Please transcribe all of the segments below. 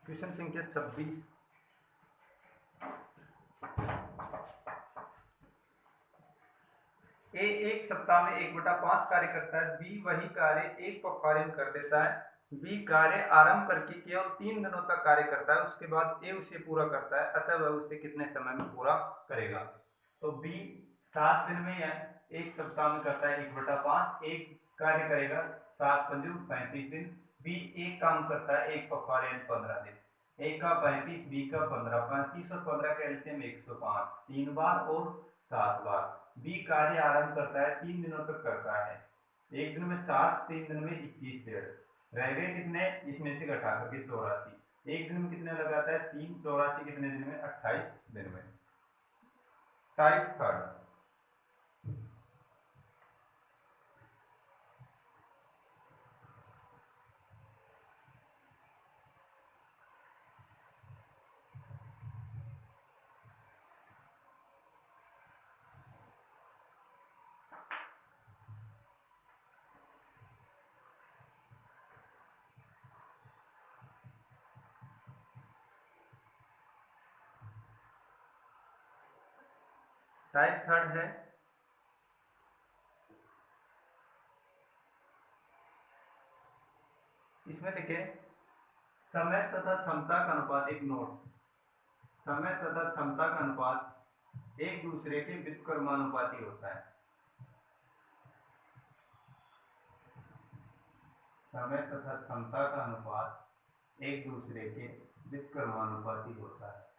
Question संख्या 26। ए एक सप्ताह में 1/5 कार्य करता है, बी वही कार्य एक पखवाड़े में कर देता है। बी कार्य आरंभ करके केवल 3 दिनों तक कार्य करता है, उसके बाद ए उसे पूरा करता है, अतः वह उसे कितने समय में पूरा करेगा। तो बी 7 दिन में या एक सप्ताह में करता है 1/5, एक कार्य करेगा 7 पंजू 35 दिन। बी एक काम करता है एक पखवाड़े में 15 दिन। ए का 35, बी का 15, 35 और 15 का एलसीएम 105, 3 बार और 7 बार। बी कार्य आरंभ करता है 3 दिनों तक करता है, एक दिन में 7, 3 दिन में 21 डेढ़ रह गए कितने, इसमें से घटा करके 84। एक दिन में कितने लगाता है 3, 84 कितने दिन में 28 दिन में। Type third. टाइप थर्ड है इसमें देखें, समय तथा क्षमता का अनुपात, एक नोट, समय तथा क्षमता का अनुपात एक दूसरे के व्युत्क्रमानुपाती होता है। समय तथा क्षमता का अनुपात एक दूसरे के व्युत्क्रमानुपाती होता है।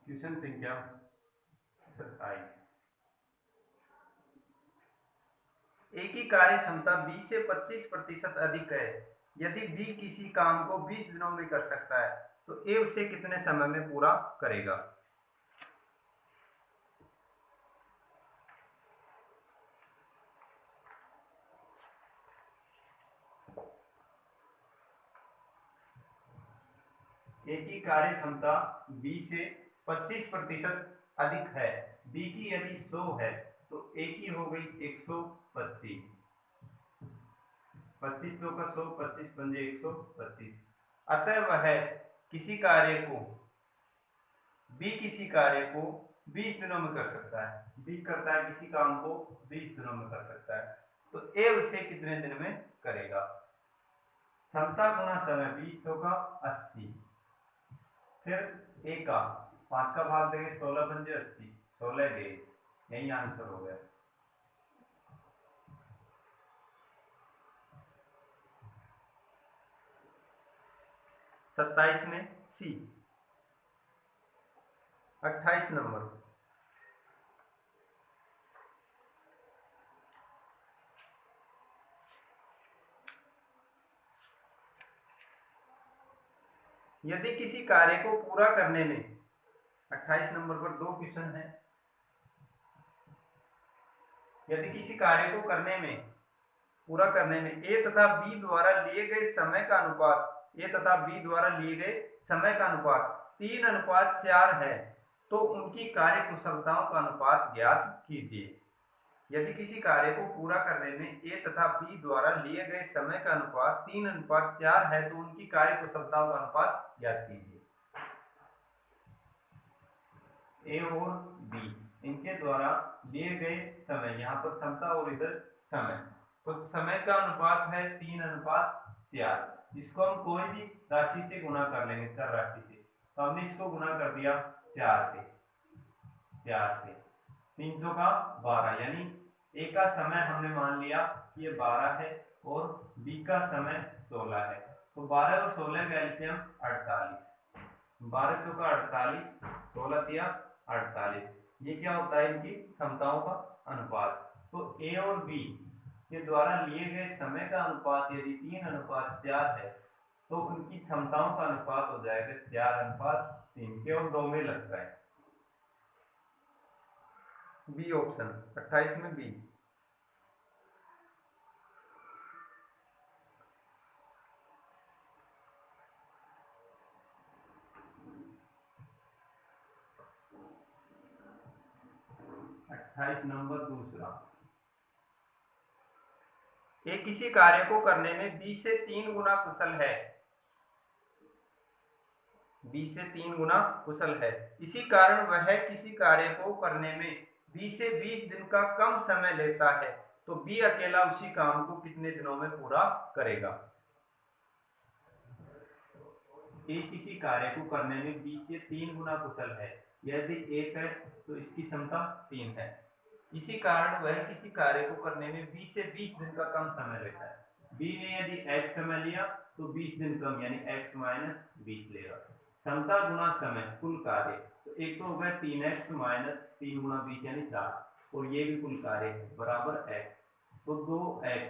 क्वेश्चन संख्या 27। ए की कार्य क्षमता 20 से 25% अधिक है। यदि बी किसी काम को 20 दिनों में कर सकता है तो ए उसे कितने समय में पूरा करेगा। ए की कार्य क्षमता 20 से 25% अधिक है। बी की यदि 100 है तो ए की हो गई 125, 25 2 का 100, 25 पंजे 125। अतः वह किसी कार्य को बी किसी कार्य को 20 दिनों में कर सकता है। बी करता है किसी काम को 20 दिनों में कर सकता है, तो ए उसे कितने दिन में करेगा। क्षमता गुना समय 20 होगा 80, फिर ए का 5 का भाग देंगे 16 पंजे 80, 16 डेज, यही आंसर हो गया। सत्ताईस में सी। 28 नंबर, यदि किसी कार्य को पूरा करने में, 28 नंबर पर 2 क्वेश्चन है। यदि किसी कार्य को करने में, पूरा करने में ए तथा बी द्वारा लिए गए समय का अनुपात, ए तथा बी द्वारा लिए गए समय का अनुपात 3:4 है, तो उनकी कार्य कुशलताओं का अनुपात ज्ञात कीजिए। यदि किसी कार्य को पूरा करने में ए तथा बी द्वारा लिए गए समय का अनुपात 3:4 है, तो उनकी कार्य कुशलताओं का अनुपात ज्ञात कीजिए। ए और बी, इनके द्वारा लिए गए समय, यहाँ पर क्षमता और इधर समय, तो समय का अनुपात है 3:4। इसको हम कोई भी राशि से गुना कर लेंगे, चर राशि से। तो हमने इसको गुना कर दिया 4 से, 300 का 12, यानी ए का समय हमने मान लिया कि ये 12 है और बी का समय 16 है। तो 12 और 16 का एलसीएम 48, 12 चौका 48, 16 दिया 48। ये क्या होता है, इनकी क्षमताओं का अनुपात। तो ए और बी के द्वारा लिए गए समय का अनुपात यदि 3:4 है, तो उनकी क्षमताओं का अनुपात हो जाएगा 4:3, केवल 2 में लगता है। बी ऑप्शन 28 में बी। नंबर दूसरा, ए किसी कार्य को करने में बी से 3 गुना कुशल है, बी से 3 गुना कुशल है, इसी कारण वह किसी कार्य को करने में बी से 20 दिन का कम समय लेता है, तो बी अकेला उसी काम को कितने दिनों में पूरा करेगा। ए किसी कार्य को करने में बी से 3 गुना कुशल है, यदि 1 है तो इसकी क्षमता 3 है, इसी कारण वह किसी कार्य को करने में 20 से 20 दिन का कम समय लेता है। बी ने यदि x समय लिया तो 20 दिन कम यानी x माइनस 20 लेगा। क्षमता गुना समय कुल कार्य, तो एक तो हो गया 3x माइनस 3 गुना 20 यानी 60, और ये भी कुल कार्य है बराबर x, तो 2x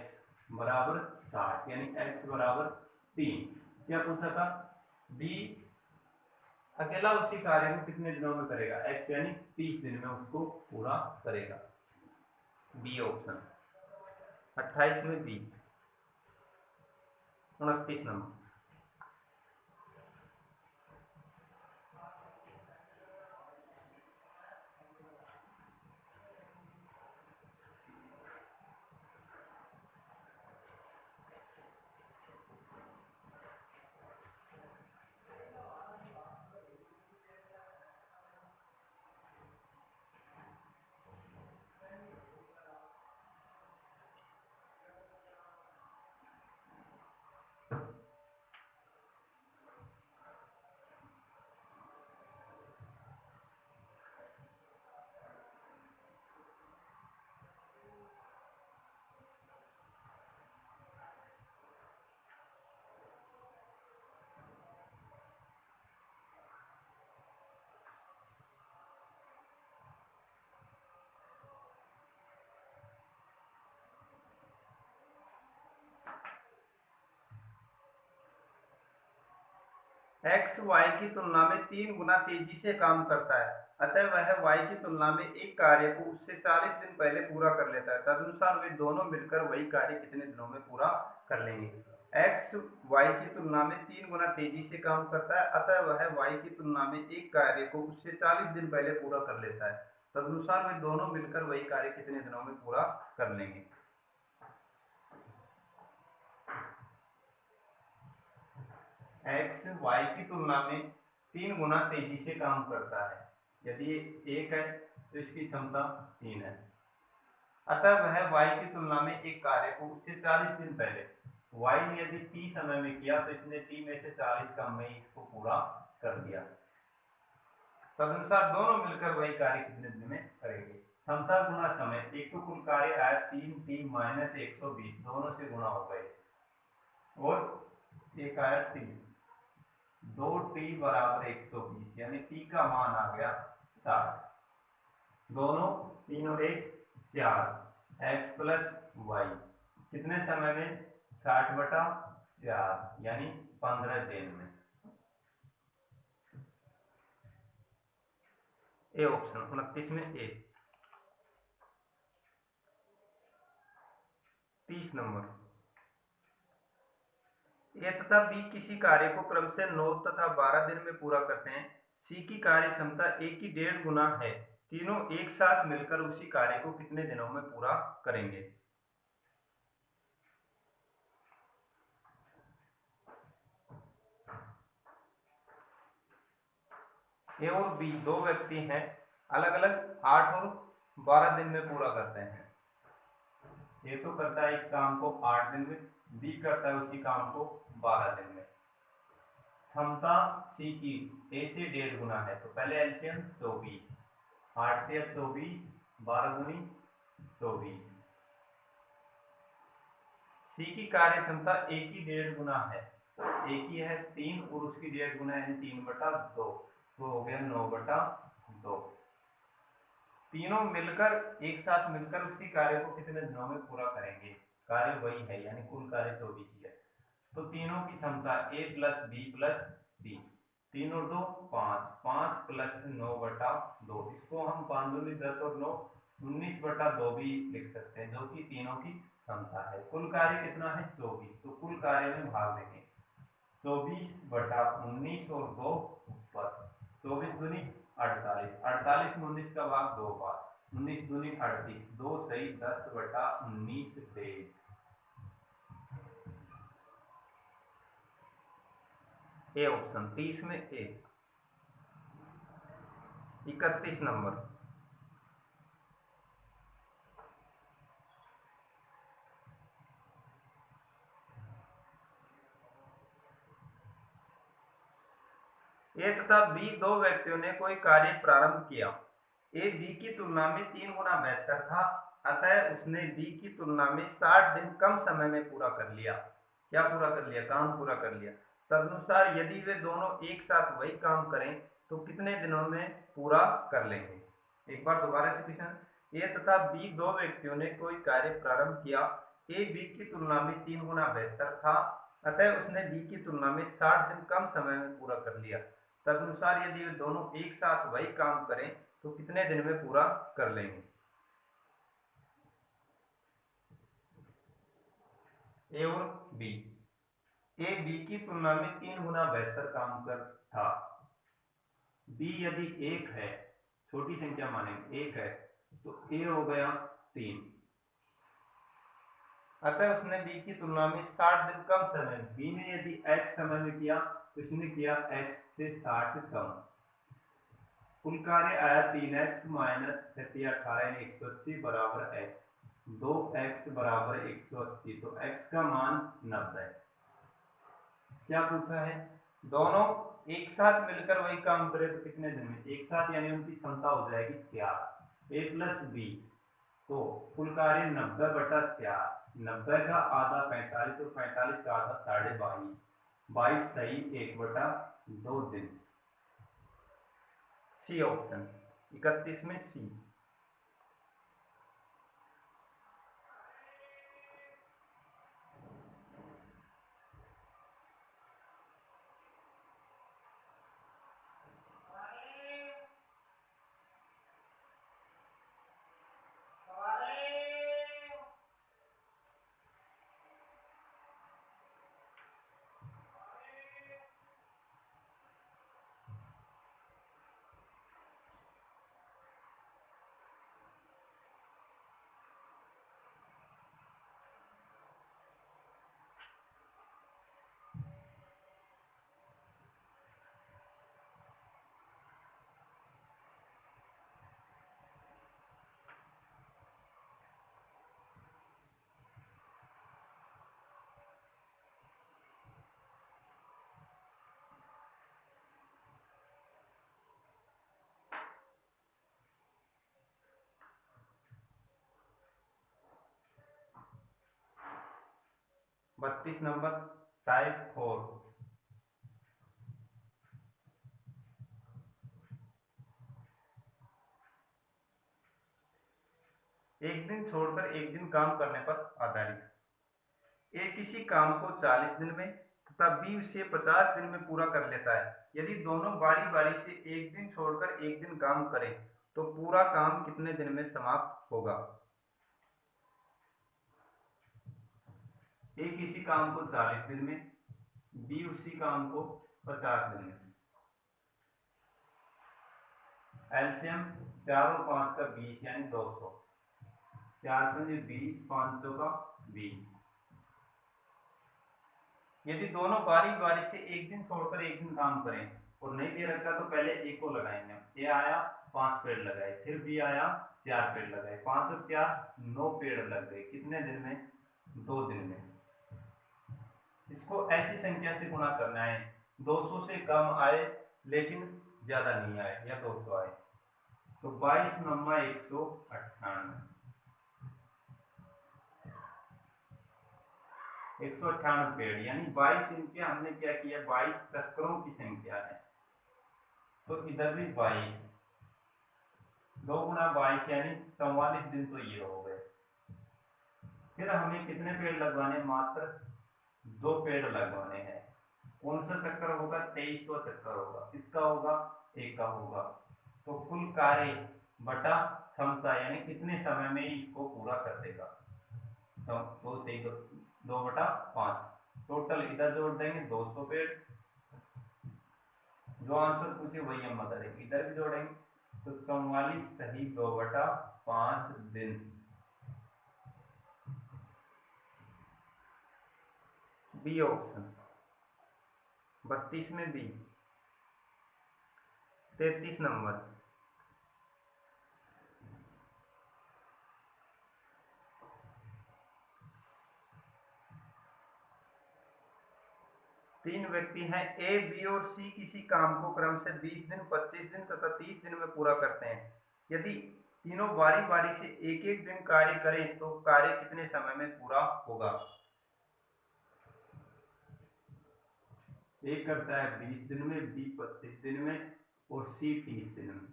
बराबर 60 यानी x बराबर 3। क्या पूछा था, बी अकेला उसी कार्य को कितने दिनों में करेगा, x यानी 30 दिन में उसको पूरा करेगा। बी ऑप्शन 28 में बी। 29 नंबर, x y की तुलना में 3 गुना तेजी से काम करता है, अतः वह y की तुलना में एक कार्य को उससे 40 दिन पहले पूरा कर लेता है, तदनुसार वे दोनों मिलकर वही कार्य कितने दिनों में पूरा कर लेंगे। x y की तुलना में 3 गुना तेजी से काम करता है, अतः वह y की तुलना में एक कार्य को उससे 40 दिन पहले पूरा कर लेता है, तदनुसार वे दोनों मिलकर वही कार्य कितने दिनों में पूरा कर लेंगे। x y की तुलना में 3 गुना तेजी से काम करता है, यदि ये 1 है तो इसकी क्षमता 3 है, अतः वह y की तुलना में एक कार्य को उससे 40 दिन पहले, y ने यदि t समय में किया तो इसने t में से 40 कम में इसको पूरा कर दिया, तदनुसार दोनों मिलकर वही कार्य कितने दिन में करेंगे। क्षमता गुना समय, एक तो कुल कार्य आया 3t माइनस 120, दोनों से गुणा हो गए, और एक आया 3, 2t बराबर 120 यानी t का मान आ गया 60, दोनों 3 और 1 4, x प्लस वाई कितने समय में 60/4 यानी 15 दिन में। ए ऑप्शन 29 में ए। 30 नंबर, ए तथा बी किसी कार्य को क्रम से 9 तथा 12 दिन में पूरा करते हैं, सी की कार्य क्षमता ए की 1.5 गुना है, तीनों एक साथ मिलकर उसी कार्य को कितने दिनों में पूरा करेंगे। ए और बी दो व्यक्ति हैं, अलग अलग 8 और 12 दिन में पूरा करते हैं। ए तो करता है इस काम को 8 दिन में, बी करता है उसी काम को 12 दिन में। क्षमता सी की ए से 1.5 गुना है, तो पहले एलसीएम 24, 8 से 24, 12 दूनी 24। सी की कार्य क्षमता ए की 1.5 गुना है, ए की है 3 और उसकी 1.5 गुना यानी 3/2, तो हो गया 9/2। तीनों मिलकर एक साथ मिलकर उसी कार्य को कितने दिनों में पूरा करेंगे, कार्य वही है यानी कुल कार्य 24 है, तो तीनों की क्षमता ए प्लस बी प्लस सी, 3 और 2 5, 5 प्लस 9/2, इसको हम 5 दूनी 10 और 9 19/2 भी लिख सकते हैं, जो कि तीनों की क्षमता है। कुल कार्य कितना है? 24। तो कुल कार्य में भाग देंगे 24/19 और 2 ऊपर, 24 दूनी 48, 48 में 19 का भाग 2 बार, 19 दूनी 38, 2 सही 10/19 पेज। ए ऑप्शन 30 में ए। 31 नंबर, ए तथा बी दो व्यक्तियों ने कोई कार्य प्रारंभ किया। ए बी की तुलना में 3 गुना बेहतर था, अतः उसने बी की तुलना में 60 दिन कम समय में पूरा कर लिया। क्या पूरा कर लिया? काम पूरा कर लिया। तदनुसार यदि वे दोनों एक साथ वही काम करें तो कितने दिनों में पूरा कर लेंगे? एक बार दोबारा से क्वेश्चन। ए तथा बी दो व्यक्तियों ने कोई कार्य प्रारंभ किया। ए बी की तुलना में 3 गुना बेहतर था, अतः उसने बी की तुलना में 60 दिन कम समय में पूरा कर लिया। तदनुसार यदि वे दोनों एक साथ वही काम करें तो कितने दिन में पूरा कर लेंगे? ए और बी। ए बी की तुलना में 3 गुना बेहतर काम कर था। बी यदि एक है, छोटी संख्या मानेंगे, एक है, तो ए हो गया 3, अतः उसने बी की तुलना में 60 दिन कम समय, बी ने यदि x समय में किया तो इसने किया x से 60 कम। कुल कार्य आया 3x माइनस 18 180 बराबर x, 2x बराबर 180, तो x का मान 90। क्या पूछा है? दोनों एक साथ मिलकर वही काम करे तो कितने दिन में? एक साथ यानी उनकी क्षमता हो जाएगी 4, a प्लस बी, तो कुल कार्य 90/4, 90 का आधा 45, तो 45 का आधा 22.5, 22 सही 1/2 दिन। सी ऑप्शन 31 में सी। बत्तीस नंबर, टाइप 4। एक दिन छोड़कर एक दिन काम करने पर आधारित। ए किसी काम को 40 दिन में तथा बी उसे 50 दिन में पूरा कर लेता है। यदि दोनों बारी बारी से एक दिन छोड़कर एक दिन काम करें तो पूरा काम कितने दिन में समाप्त होगा? ए किसी काम को 40 दिन में, बी उसी काम को 50 दिन में। एलसीएम 4 और 5 का 20 यानी 200, 4 से 20, 500 का 20। यदि दोनों बारी बारी से एक दिन छोड़कर एक दिन काम करें और नहीं दे रखा तो पहले ए को लगाएंगे। ए आया 5 पेड़ लगाए, फिर बी आया 4 पेड़ लगाए, 5 और 4 9 पेड़ लग गए। कितने दिन में? 2 दिन में। इसको ऐसी संख्या से गुणा करना है 200 से कम आए लेकिन ज्यादा नहीं आए, या 200 आए, तो 22 नम्मा 198, 198 पेड़, यानी 22 इनके हमने क्या किया, 22 तस्करों की संख्या है, तो इधर भी 22, 2 गुना 22 यानी 44 दिन तो ये हो गए। फिर हमें कितने पेड़ लगवाने? मात्र 2 पेड़ लगवाने हैं। कौन सा चक्कर होगा? 23वां चक्कर होगा, इसका होगा, एक का होगा। तो कुल कार्य बटा क्षमता, यानी कितने समय में इसको पूरा कर देगा। तो दो बटा पाँच, टोटल इधर जोड़ देंगे 200 पेड़, जो आंसर पूछे वही हम बता देंगे, इधर भी जोड़ेंगे तो 44 सही 2/5 दिन। बी ऑप्शन 32 में बी। 33 नंबर, तीन व्यक्ति हैं ए, बी और सी किसी काम को क्रम से 20 दिन, 25 दिन तथा 30 दिन में पूरा करते हैं। यदि तीनों बारी बारी से एक एक दिन कार्य करें तो कार्य कितने समय में पूरा होगा। ए करता है 20 दिन में, बी 25 दिन में और सी 30 दिन में।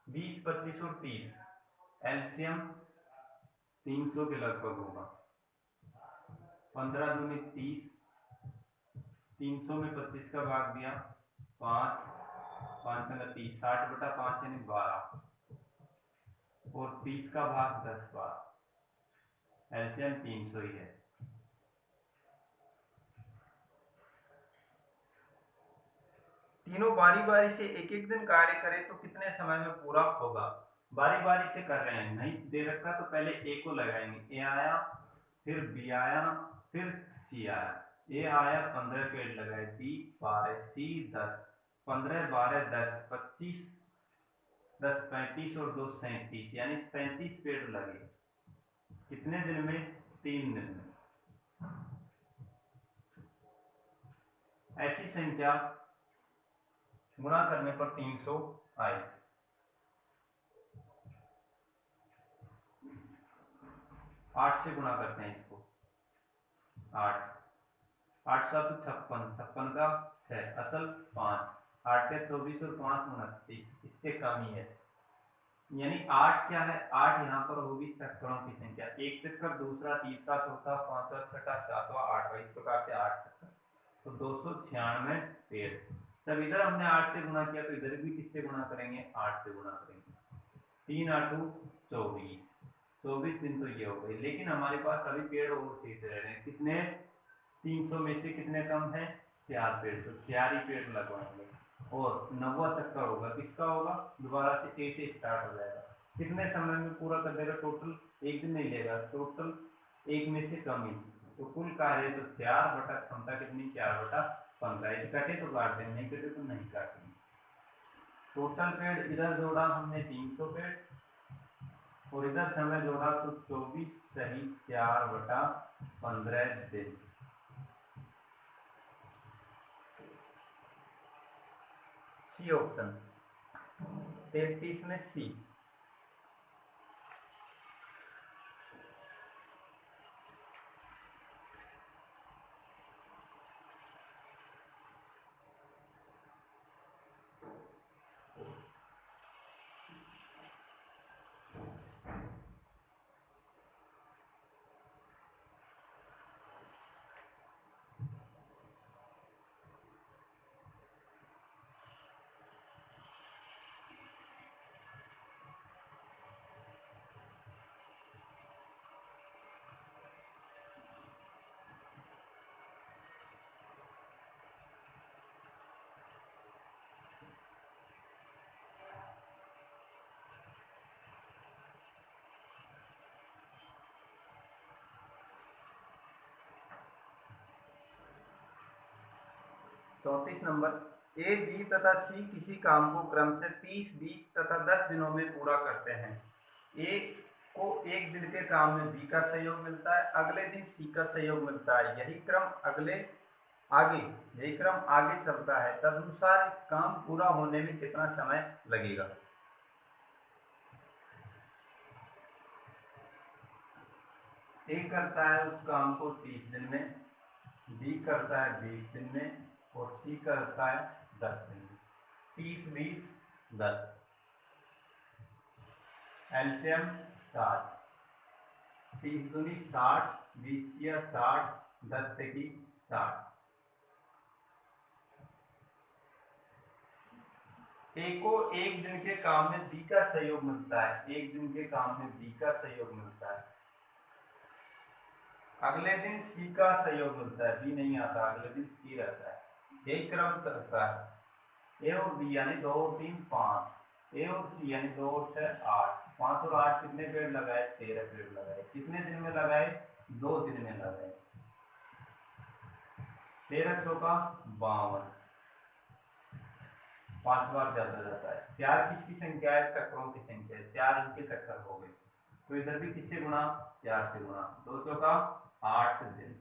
20, 25 और 30 एलसीएम 300 के लगभग होगा। 15 दूनी 30, 300 में 25 का भाग दिया 5, 5 में 30, 60/5 यानी 12 और 30 का भाग 10 बार, एलसीएम 300 ही है। तीनों बारी बारी से एक एक दिन कार्य करें तो कितने समय में पूरा होगा। बारी बारी से कर रहे हैं, नहीं दे रखा तो पहले ए को लगाएंगे, ए आया, फिर बी आया, फिर सी आया। ए आया 15 पेड़ लगाए, बी 12, सी 10, 15 12 10 25, 10 35 और 2 37, यानी 37 पेड़ लगे। कितने दिन में? 3 दिन में। ऐसी संख्या गुणा करने पर 300 आए। 8 से गुणा करते हैं इसको, 8 8 7 56, 56 का 6, असल 5, 8 के 24 और 5 29, इससे कम ही है। यानी 8 क्या है, 8 यहाँ पर होगी चक्करों की संख्या, एक चक्कर, दूसरा, तीसरा, चौथा, पांचवा, छठा, सातवां, आठवां, इस प्रकार से 8 चक्कर, तो 296 पेड़। तब इधर हमने 8 से गुणा किया तो इधर भी किससे गुणा करेंगे, 8 से गुणा करेंगे। 3 8 24, 24 दिन तो ये हो गई। लेकिन हमारे पास अभी पेड़ और शेष रह रहे हैं, कितने? 300 में से कितने कम है? 4 पेड़, तो 4 ही पेड़ लगवाएंगे और 90 चक्कर होगा, किसका होगा? दोबारा से ए से स्टार्ट हो जाएगा। कितने समय में पूरा कर देगा? टोटल एक दिन नहीं लेगा, टोटल एक में से कम ही, तो कुल कार्य तो 4 बटा क्षमता कितनी? 4/15। कटे तो काट देंगे, नहीं कटे तो नहीं काटेंगे। टोटल पेड़ इधर जोड़ा हमने 300 पेड़ और इधर समय जोड़ा तो 24 सही 4/15 दिन। सी ऑप्शन 33 में सी। चौंतीस नंबर, ए, बी तथा सी किसी काम को क्रम से 30, 20 तथा 10 दिनों में पूरा करते हैं। ए को एक दिन के काम में बी का सहयोग मिलता है, अगले दिन सी का सहयोग मिलता है। यही क्रम आगे चलता है। तदनुसार काम पूरा होने में कितना समय लगेगा। ए करता है उस काम को 30 दिन में, बी करता है 20 दिन में और सी करता है 10 दिन में। 30 20 10, एलसीएम 60, 30 दूनी 60, 20 किया 60, 10 से की 60। ए को एक दिन के काम में बी का सहयोग मिलता है, एक दिन के काम में बी का सहयोग मिलता है, अगले दिन सी का सहयोग मिलता है, बी नहीं आता, अगले दिन सी रहता है, यही क्रम चलता है। ए और बी यानी 2 और 3 5, ए और सी यानी 2 और 6 8, 5 और 8 कितने पेड़ लगाए? 13 पेड़ लगाए। कितने दिन में लगाए? 2 दिन में लगाए। 13 चौका 52, 5 बार ज्यादा जाता है। 4 किसकी संख्या है? चक्रों की संख्या है, 4 इनके चक्कर हो गए, तो इधर भी किससे गुणा? 4 से गुणा, 2 चौका 8 दिन।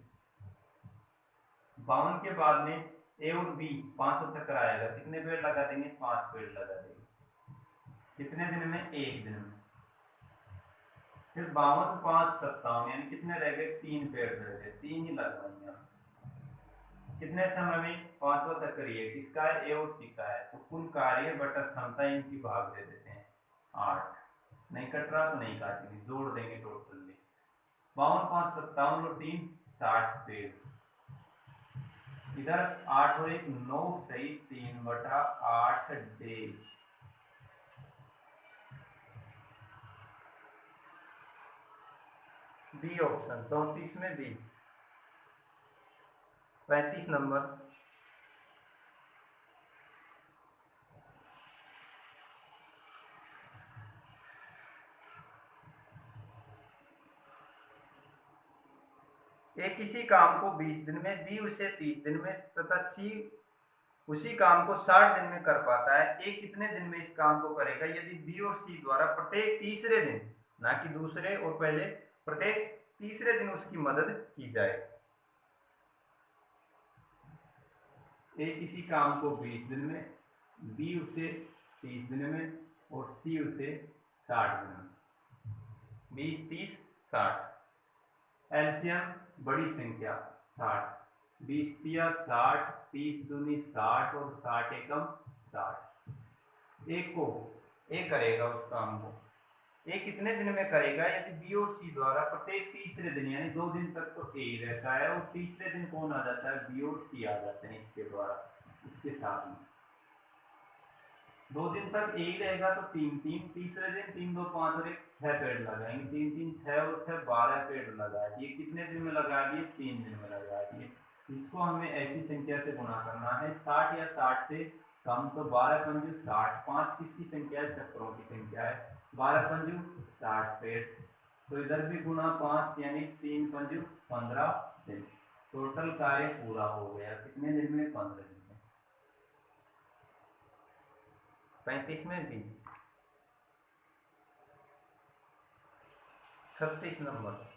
52 के बाद में ए और बी 5 चक्कर आएगा, कितने पेड़ लगा देंगे? 5 पेड़ लगा देंगे। कितने दिन में? 1 दिन में। फिर 52 5 57, यानी कितने रह गए? 3 पेड़ रह गए, 3 ही लगवाएंगे। कितने समय में? 5वां चक्कर ये किसका है? ए और सी का है, तो कुल कार्य बटा क्षमता इनकी भाग दे देते हैं 8। नहीं कट रहा तो नहीं काटेंगे, जोड़ देंगे टोटली। 52 5 57 और 3 60 पेड़। इधर 8 और 1 9 सही, 3/8 डेज। बी ऑप्शन 34 में बी। 35 नंबर। ए किसी काम को 20 दिन में, बी उसे 30 दिन में तथा सी उसी काम को 60 दिन में कर पाता है। ए कितने दिन में इस काम को करेगा यदि बी और सी द्वारा प्रत्येक तीसरे दिन, ना कि दूसरे और पहले, प्रत्येक तीसरे दिन उसकी मदद की जाए। ए किसी काम को 20 दिन में, बी उसे 30 दिन में और सी उसे 60 दिन में। 20 30 60, एलसीएम बड़ी संख्या 60, 20 तिया 60, 30 दूनी 60 और 60 एकम 60। ए को ए करेगा उस काम को, ए कितने दिन में करेगा यदि बी और सी द्वारा प्रत्येक तीसरे दिन, यानी 2 दिन तक तो ए ही रहता है और तीसरे दिन कौन आ जाता है? बी और सी आ जाते हैं इसके द्वारा, इसके साथ में। 2 दिन तक ए ही रहेगा तो 3 3, तीसरे दिन 3 2 5 और 1 6 पेड़ लगाएंगे, 3 3 6 और 6 12 पेड़ लगा दिए। कितने दिन में लगा दिए? 3 दिन में लगा दिए। इसको हमें ऐसी संख्या से गुणा करना है 60 या 60 से कम, तो 12 पंजू 60, 5 किसकी संख्या है? चक्रों की संख्या है, 12 पंजू 60 पेड़, तो इधर भी गुणा 5 यानी 3 पंजू 15 दिन। टोटल कार्य पूरा हो गया कितने दिन में? 15 दिन में। 35 में भी। 36 नंबर।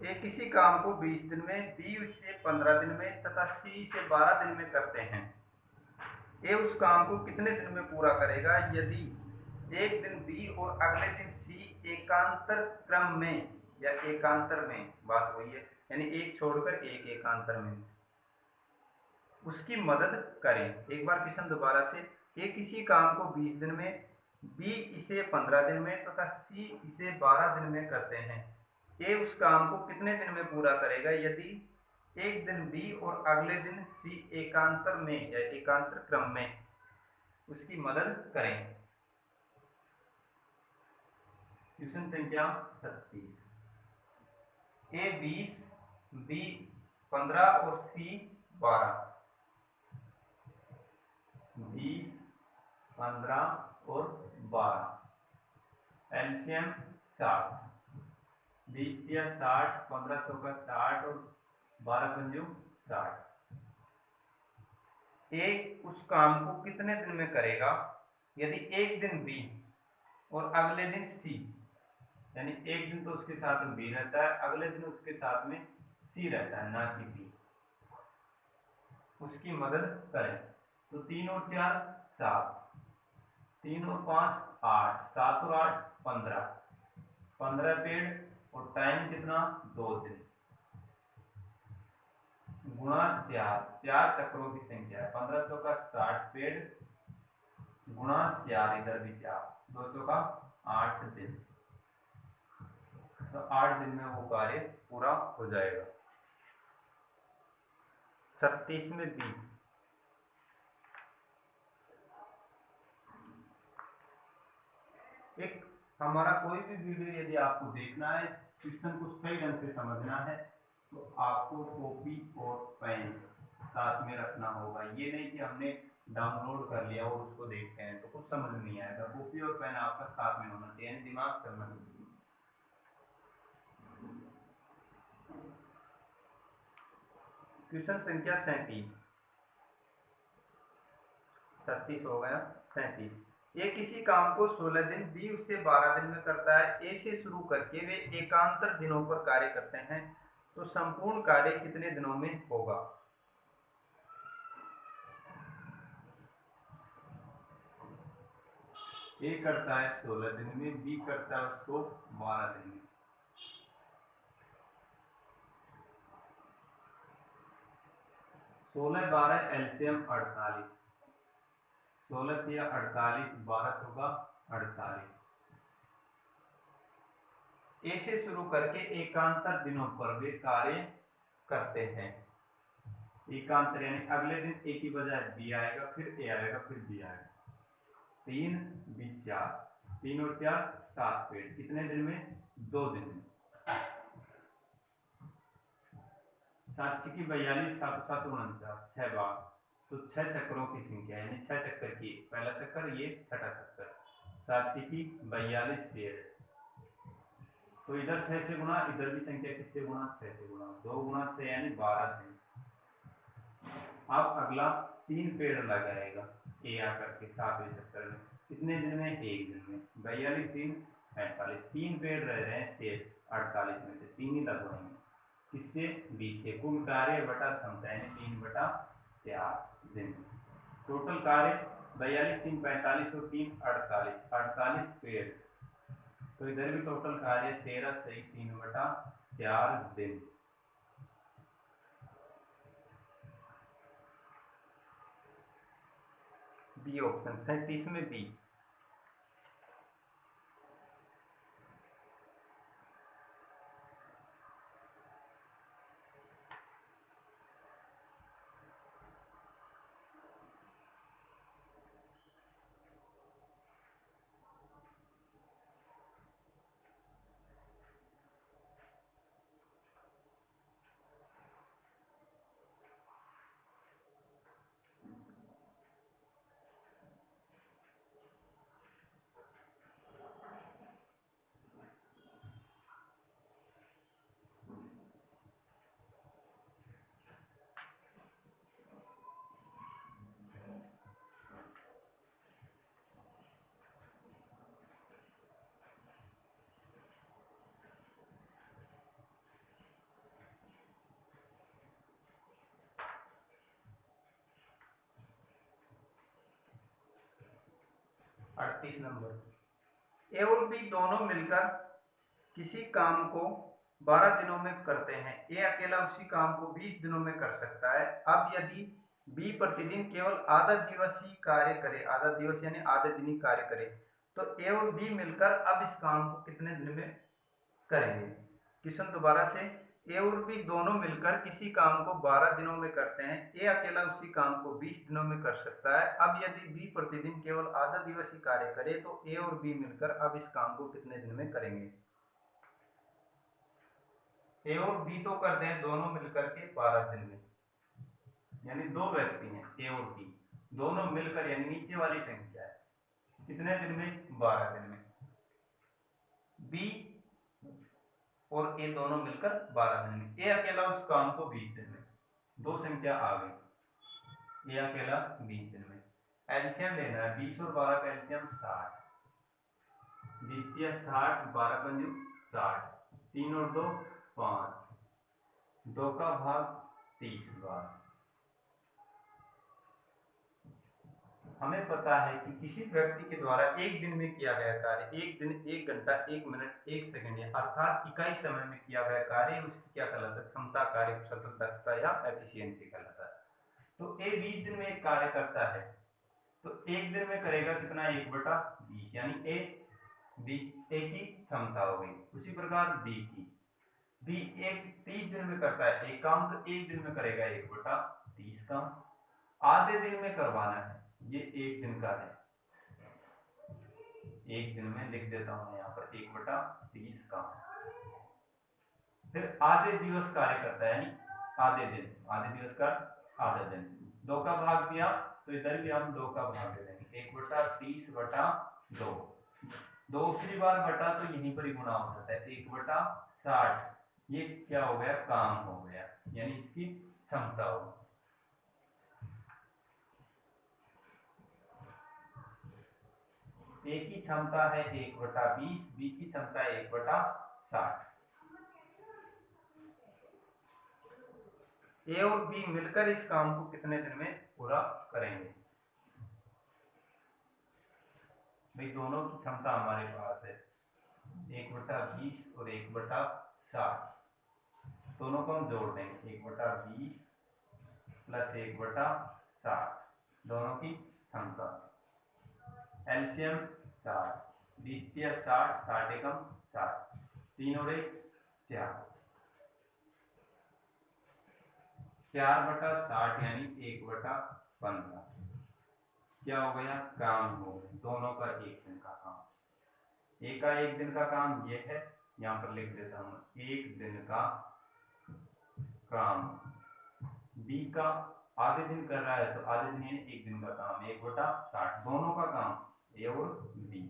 ए किसी काम को 20 दिन में, बी उसे 15 दिन में तथा सी इसे 12 दिन में करते हैं। ए उस काम को कितने दिन में पूरा करेगा यदि एक दिन बी और अगले दिन सी एकांतर क्रम में, या एकांतर में, बात वही है, यानी एक छोड़कर एक एकांतर में उसकी मदद करें। एक बार क्वेश्चन दोबारा से। ए किसी काम को 20 दिन में, बी इसे 15 दिन में तथा सी इसे 12 दिन में करते हैं। ए उस काम को कितने दिन में पूरा करेगा यदि एक दिन बी और अगले दिन सी एकांतर में या एकांतर क्रम में उसकी मदद करें। क्वेश्चन संख्या 36। ए 20, बी 15 और सी 12। 20 15 और 12, एलसीएम 60, 20 या 60, 15 चौका 60 और 12 पंजू 60। ए उस काम को कितने दिन में करेगा, यदि एक दिन बी और अगले दिन सी, यानी एक दिन तो उसके साथ में बी रहता है, अगले दिन उसके साथ में सी रहता है, ना कि बी, उसकी मदद करें। तो 3 और 4 7, 3 और 5 8, 7 और 8 15, 15 पेड़ और टाइम कितना 2 दिन, गुणा 4, 4 चक्रों की संख्या है, 15 चौका 60 पेड़ गुणा 4, इधर भी 4, 2 चौका 8 दिन, तो 8 दिन में वो कार्य पूरा हो जाएगा। 36 में बी, एक हमारा कोई भी वीडियो यदि आपको देखना है, क्वेश्चन को सही ढंग से समझना है, तो आपको कॉपी और पेन साथ में रखना होगा। ये नहीं कि हमने डाउनलोड कर लिया और उसको देखते हैं तो कुछ समझ नहीं आएगा। कॉपी और पेन आपका साथ में होना चाहिए, दिमाग करना चाहिए। क्वेश्चन संख्या 37, 36 हो गया, 37। ए किसी काम को 16 दिन, बी उसे 12 दिन में करता है। ए से शुरू करके वे एकांतर दिनों पर कार्य करते हैं, तो संपूर्ण कार्य कितने दिनों में होगा। ए करता है 16 दिन में, बी करता है उसको 12 दिन में। 16 12 एलसीएम 48, 16 या 48, 12 होगा 48। ए से शुरू करके एकांतर दिनों पर वे कार्य करते हैं। एकांतर यानी अगले दिन ए की बजाय बी आएगा, फिर ए आएगा, फिर बी आएगा। 3 20 4, 3 और 4 7 पेड़, कितने दिन में 2 दिन में। 7 की 42, 7 7 49, 6 बार, तो 6 चक्रों की संख्या, यानी 6 चक्कर की, पहला चक्कर ये छठा चक्कर, 7 की 42 पेड़, तो इधर 6 से गुणा, इधर भी संख्या किससे गुणा 6 से गुणा, 2 गुणा 6 यानी 12 दिन। अब अगला 3 पेड़ लगाएगा ए आकर के 7वें चक्कर में, कितने दिन में 1 दिन में, 42 3 45, 3 पेड़ रह रहे हैं शेष 48 में से, 3 ही लगवाएंगे, किससे 20 से, कुल कार्य बटा क्षमता यानी 3/4 दिन। टोटल कार्य 42 3 45 और 3 48, 48 पेड़, तो इधर भी टोटल कार्य 13 से 3/4 दिन। बी ऑप्शन 37 में बी। अड़तीस नंबर, ए और बी दोनों मिलकर किसी काम को 12 दिनों में करते हैं। ए अकेला उसी काम को 20 दिनों में कर सकता है। अब यदि बी प्रतिदिन केवल आधा दिवसीय कार्य करे, आधा दिवस यानी आधे दिन ही कार्य करे, तो ए और बी मिलकर अब इस काम को कितने दिन में करेंगे। क्वेश्चन दोबारा से, ए और बी दोनों मिलकर किसी काम को 12 दिनों में करते हैं। ए अकेला उसी काम को 20 दिनों में कर सकता है। अब यदि बी प्रतिदिन केवल आधा दिवसीय कार्य करे, तो ए और बी मिलकर अब इस काम को कितने दिन में करेंगे। ए और बी तो करते हैं दोनों मिलकर के 12 दिन में, यानी दो व्यक्ति हैं ए और बी, दोनों मिलकर, यानी नीचे वाली संख्या है, कितने दिन में 12 दिन में। बी और ए दोनों मिलकर 12 दिन में, ए अकेला उस काम को 20 दिन में, दो संख्या आ गई। ये अकेला 20 दिन में। एलसीएम लेना है, 20 और 12 का एलसीएम 60, 20 या 60, 12 पंजू 60, 3 और 2 5, 2 का भाग 30 बार। हमें पता है कि किसी व्यक्ति के द्वारा एक दिन में किया गया कार्य, एक दिन, 1 घंटा, 1 मिनट, 1 सेकंड है, अर्थात इकाई समय में किया गया कार्य, उसकी क्या कहलाता है? क्षमता, कार्यकुशलता, दक्षता या एफिशिएंसी कहलाता है। तो ए 20 दिन में एक कार्य करता है, तो एक दिन में करेगा कितना? 1/20, यानी ए की क्षमता हो गई। उसी प्रकार बी की, बी एक 30 दिन में करता है एक काम, तो एक दिन में करेगा 1/30 काम। आधे दिन में करवाना है, ये एक दिन का है, एक दिन में लिख देता हूं यहाँ पर 1/30 काम। फिर आधे दिवस कार्य करता है, यानी आधे दिन, आधे दिवस का आधा दिन। 2 का भाग दिया तो इधर भी हम 2 का भाग दे देंगे, 1/30/2। दूसरी बार बटा तो यहीं पर ही गुणा हो जाता है, 1/60। ये क्या हो गया? काम हो गया, यानी इसकी क्षमता हो। ए की क्षमता है 1/20, बी की क्षमता है 1/60। ए और बी मिलकर इस काम को कितने दिन में पूरा करेंगे? भाई दोनों की क्षमता हमारे पास है, 1/20 और 1/60, दोनों को हम जोड़ देंगे, 1/20 प्लस 1/60, दोनों की क्षमता। एलसीएम 60, 20 या 60, 60 एकम 60, 3 और 1 4, 4/60 यानी 1/15। क्या हो गया? काम हो गया, दोनों का एक दिन का काम। ए का एक दिन का काम ये है, यहां पर लिख देता हूं, एक दिन का काम। बी का आधे दिन कर रहा है, तो आधे दिन यानी एक दिन का काम, 1/60, दोनों का काम, ए और बी,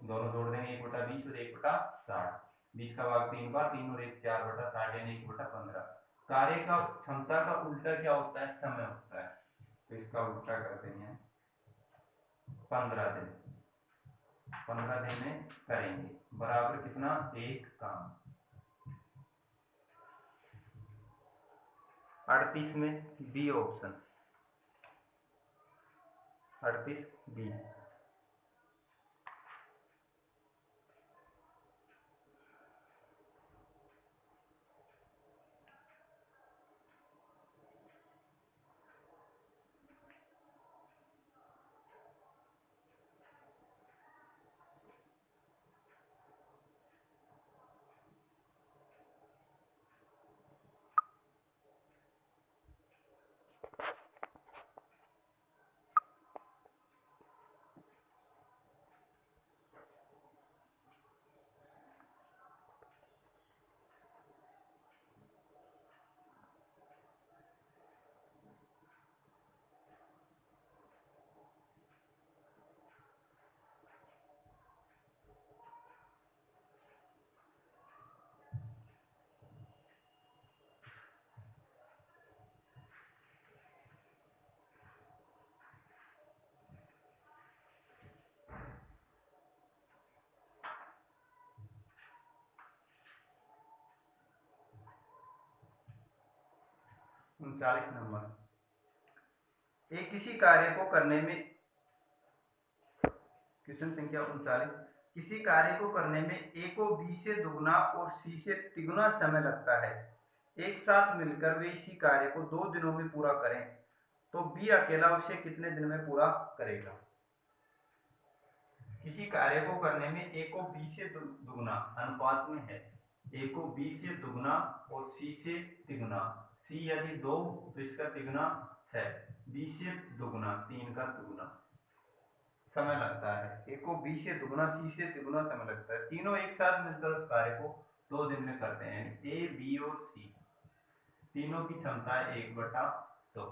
दोनों जोड़ देंगे, 1/20 और 1/60, 20 का भाग 3 बार, 3 और 1 4/60 यानी 1/15। कार्य का क्षमता का उल्टा क्या होता है? समय होता है, तो इसका उल्टा करते हैं, 15 दिन, 15 दिन में करेंगे, बराबर कितना? एक काम। 38 में बी ऑप्शन, 38 बी। उनचालीस नंबर, एक किसी कार्य को करने में, क्वेश्चन संख्या 39, किसी कार्य को करने में ए को बी से दुगना और सी से तिगुना समय लगता है, एक साथ मिलकर वे इसी कार्य को 2 दिनों में पूरा करें, तो बी अकेला उसे कितने दिन में पूरा करेगा? किसी कार्य को करने में ए को बी से दुगना अनुपात में है, ए को बी से दुगना और सी से तिगुना, सी यदि 2 तो इसका तिगुना 6, बी से दुगना 3 का दुगुना समय लगता है, ए को बी से दुगना, सी से तिगुना समय लगता है, तीनों एक साथ मिलकर उस कार्य को 2 दिन में करते हैं, ए बी और सी तीनों की क्षमता है 1/2।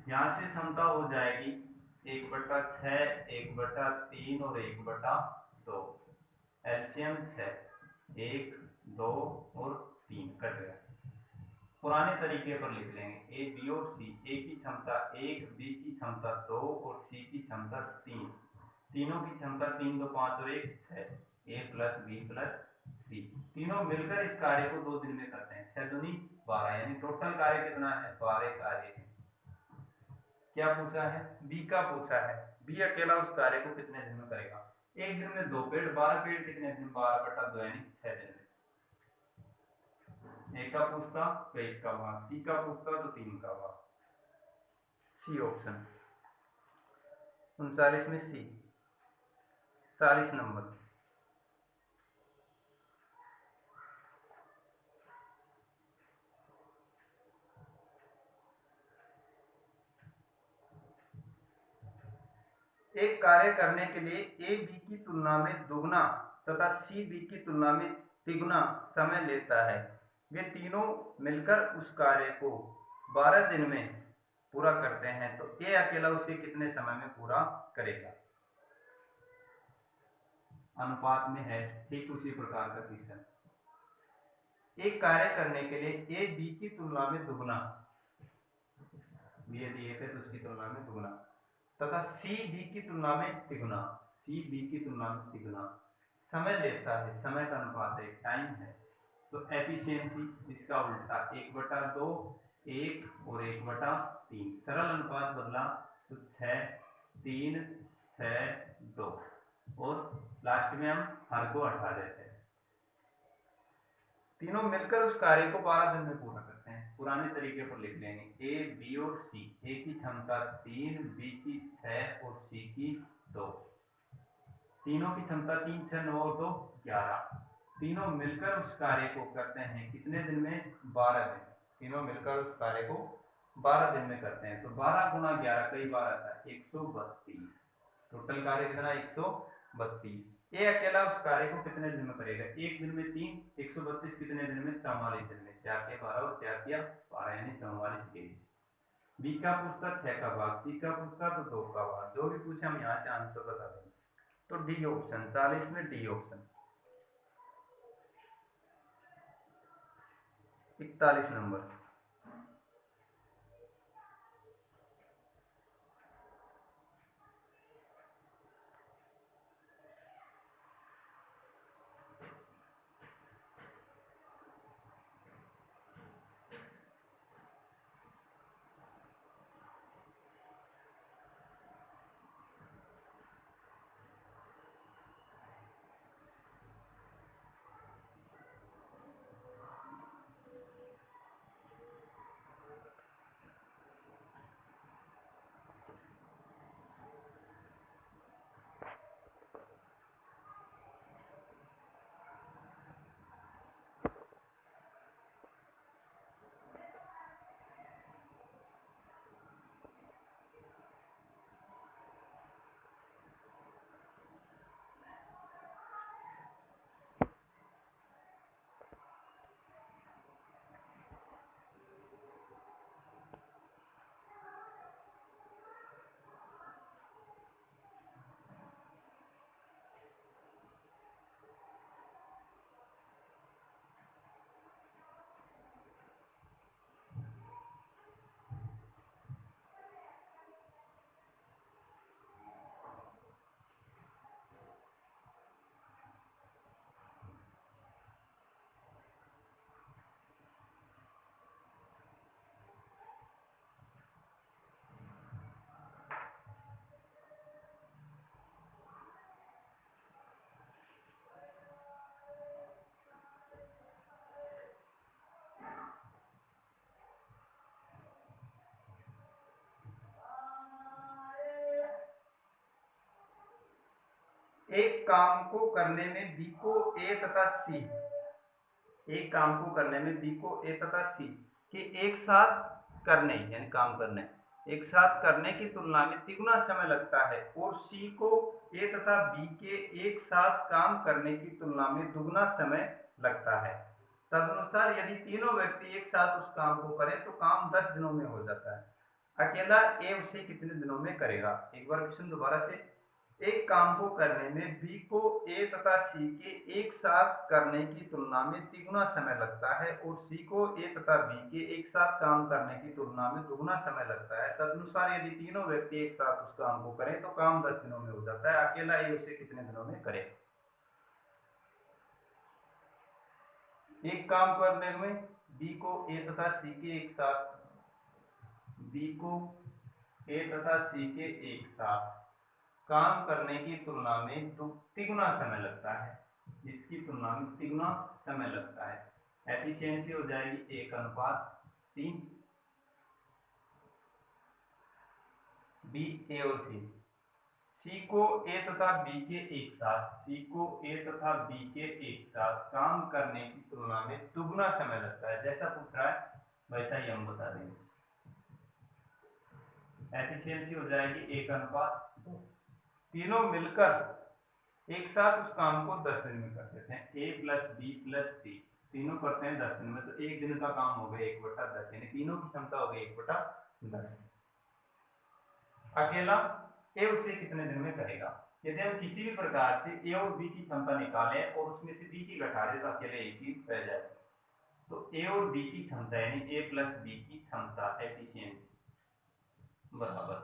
यहां से क्षमता हो जाएगी 1/6, 1/3 और 1/2। एलसीएम 6, 1 2 और 3 कट गया, पुराने तरीके पर लिख लेंगे। ए बी और सी, ए की क्षमता 1, बी की क्षमता 2 और सी की क्षमता 3। तीनों की क्षमता 3 2 5 और 1 6, ए प्लस बी प्लस सी। तीनों मिलकर इस कार्य को 2 दिन में करते हैं। 6 दूनी 12, यानी टोटल कार्य कितना है? 12 कार्य। क्या पूछा है? बी का पूछा है। बी अकेला उस कार्य को कितने दिन में करेगा? एक दिन में 2 पेड़, 12 पेड़ कितने दिन? 12/2 यानी 6 दिन में। ए का पूछता तो 1 का भाग, सी का पूछता तो 3 का भाग। सी ऑप्शन 39 में सी। 40 नंबर। एक कार्य करने के लिए ए बी की तुलना में दुगना तथा सी बी की तुलना में तिगुना समय लेता है। वे तीनों मिलकर उस कार्य को 12 दिन में पूरा करते हैं, तो ए अकेला उसे कितने समय में पूरा करेगा? अनुपात में है, ठीक उसी प्रकार का क्वेश्चन। एक कार्य करने के लिए ए बी की तुलना में दुगना, बी दिए थे तो उसकी तुलना में दुगना, तथा सी बी की तुलना में तिगुना, सी बी की तुलना में तिगुना समय लेता है। समय का अनुपात है, टाइम है। तो एफिशिएंसी इसका उल्टा 1/2, 1 और 1/3। सरल अनुपात बदला तो 6 3 6 2, और लास्ट में हम हर को हटा देते हैं। तीनों मिलकर उस कार्य को 12 दिन में पूरा करते हैं। पुराने तरीके पर लिख लेंगे। ए बी और सी, ए की क्षमता 3, बी की 6 और सी की 2। तीनों की क्षमता 3 6 9 और 2 11। तीनों मिलकर उस कार्य को करते हैं कितने दिन में? 12 दिन। तीनों मिलकर उस कार्य को 12 दिन में करते हैं। तो 12 गुना 11 कई बार आता है 132। टोटल कार्य कितना? 132। ए अकेला उस कार्य को कितने दिन में करेगा? एक दिन में 3, 132 कितने दिन में? 44 दिन में। 4 के 12 और 4 किया 12 यानी 44 दिन। बी का पूछता 6 का भाग, सी का पूछता तो 2 का भाग। जो भी पूछे हम यहाँ से आंसर बता देंगे। तो डी ऑप्शन, 40 में डी ऑप्शन। 41 नंबर। एक काम को करने में बी को ए तथा सी, एक काम को करने में बी को ए तथा सी के एक साथ करने, यानी काम करने, एक साथ करने की तुलना में तिगुना समय लगता है, और सी को ए तथा बी के एक साथ काम करने की तुलना में दुगना समय लगता है। तदनुसार यदि तीनों व्यक्ति एक साथ उस काम को करें तो काम 10 दिनों में हो जाता है। अकेला ए उसे कितने दिनों में करेगा? एक बार क्वेश्चन दोबारा से। एक काम को करने में बी को ए तथा सी के एक साथ करने की तुलना में तिगुना समय लगता है और सी को ए तथा बी के एक साथ काम करने की तुलना में दुगुना समय लगता है। तदनुसार यदि तीनों व्यक्ति एक साथ उस काम को करें तो काम 10 दिनों में हो जाता है। अकेला ए उसे कितने दिनों में करे? एक काम करने में बी को ए तथा सी के एक साथ बी को ए तथा सी के एक साथ काम करने की तुलना में तिगुना समय लगता है। इसकी तुलना में तिगुना समय लगता है। एफिशिएंसी हो जाएगी 1:3। बी, ए और सी को ए तथा बी के एक साथ काम करने की तुलना में दुगुना समय लगता है। जैसा पूछ रहा है वैसा ही हम बता देंगे। एफिशिएंसी हो जाएगी 1:2। तीनों मिलकर एक साथ उस काम को 10 दिन में कर देते हैं। ए प्लस बी प्लस सी तीनों करते हैं 10 दिन में, तो एक दिन का काम हो गया 1/10, यानी तीनों की क्षमता हो गई 1/10। अकेला ए उसे कितने दिन में करेगा? यदि हम किसी भी प्रकार से ए और बी की क्षमता निकालें और उसमें से बी की घटा दें तो अकेले ए की रह जाएगी। तो ए और बी की क्षमता यानी ए प्लस बी की क्षमता एफिशिएंसी बराबर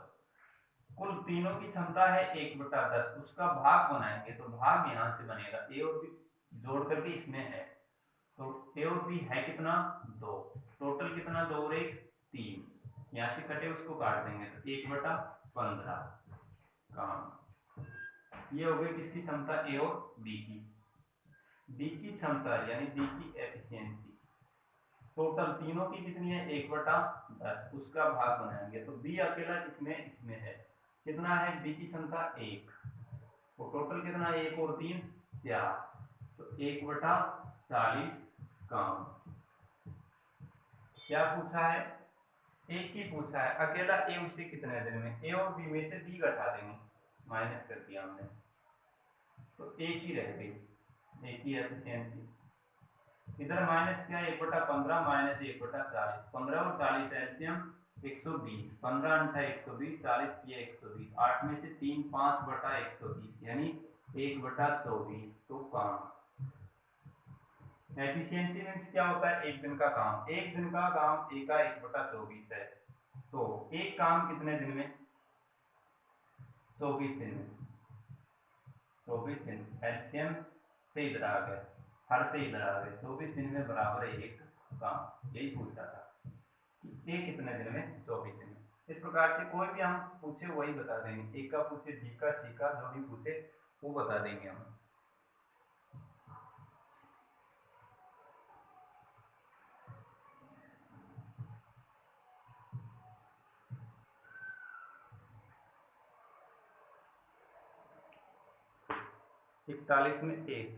कुल तीनों की क्षमता है 1/10, उसका भाग बनाएंगे तो भाग यहाँ से बनेगा। ए और बी जोड़ करके इसमें है, तो ए और बी है कितना 2, टोटल कितना 2 और 1 3, यहाँ से कटे उसको काट देंगे तो 1/15 काम। ये हो गई किसकी क्षमता? ए और बी की क्षमता यानी बी की एफिशिएंसी। टोटल तीनों की कितनी है 1/10, उसका भाग बनाएंगे तो बी अकेला इसमें है कितना है? बी की क्षमता 1, तो टोटल कितना 1 और 3 4, तो 1/40 काम। क्या पूछा है? एक ही पूछा है। अकेला ए उसे कितने दिन में? ए और बी में से बी घटा देंगे, माइनस कर दिया हमने तो एक ही रह गई, एक ही एफिशिएंसी। इधर माइनस क्या 1/15 माइनस 1/40, 15 और 40 एलसीएम 120, 15 × 120, 40 किए 120, 8 में से 3 5/120 यानी 1/24 तो काम। एफिशिएंसी मीन्स क्या होता है? एक दिन का काम। एक दिन का काम ए का 1/24 है, तो एक काम कितने दिन में? 24 दिन में। 24 दिन एलसीएम से इधर आ गए, हर से इधर आ गए, 24 दिन में बराबर है एक काम। यही पूछा था कि ए कितने दिन में? 24 दिन में। इस प्रकार से कोई भी हम पूछे वही बता देंगे। एक का पूछे, बी का, सी का, जो भी पूछे वो बता देंगे हम। इकतालीस में एक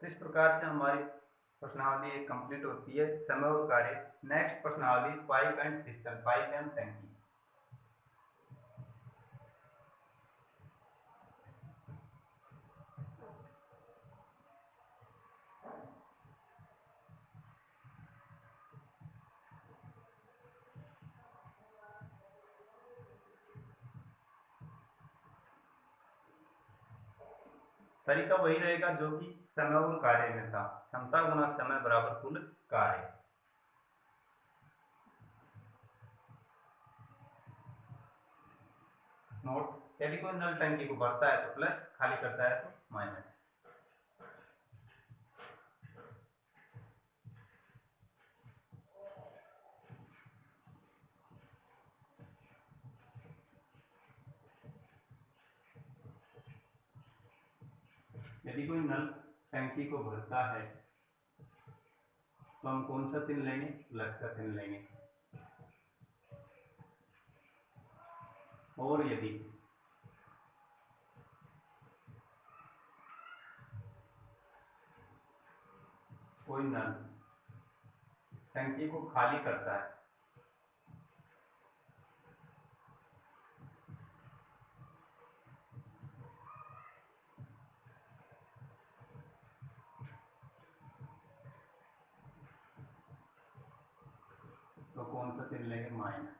तो इस प्रकार से हमारी प्रश्नावली एक कंप्लीट होती है। समय और कार्य। नेक्स्ट प्रश्नावली pipe and system, pipe and टंकी। तरीका वही रहेगा जो कि समय और कार्य में था, क्षमता गुना समय बराबर कुल कार्य। नोट, यदि कोई नल टंकी को भरता है तो प्लस, खाली करता है तो माइनस। यदि कोई नल टंकी को भरता है तो हम कौन सा चिन्ह लेंगे? प्लस का चिन्ह लेंगे। और यदि कोई नल टंकी को खाली करता है तो कौन सा चिन्ह लेंगे? माइनस।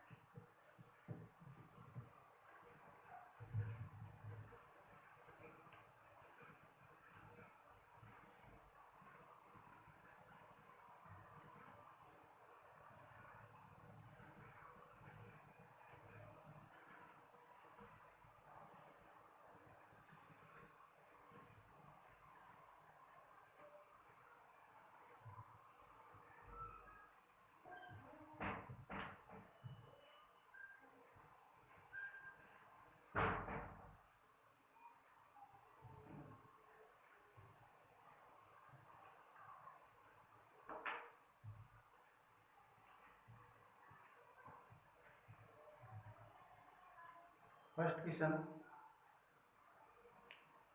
फर्स्ट क्वेश्चन,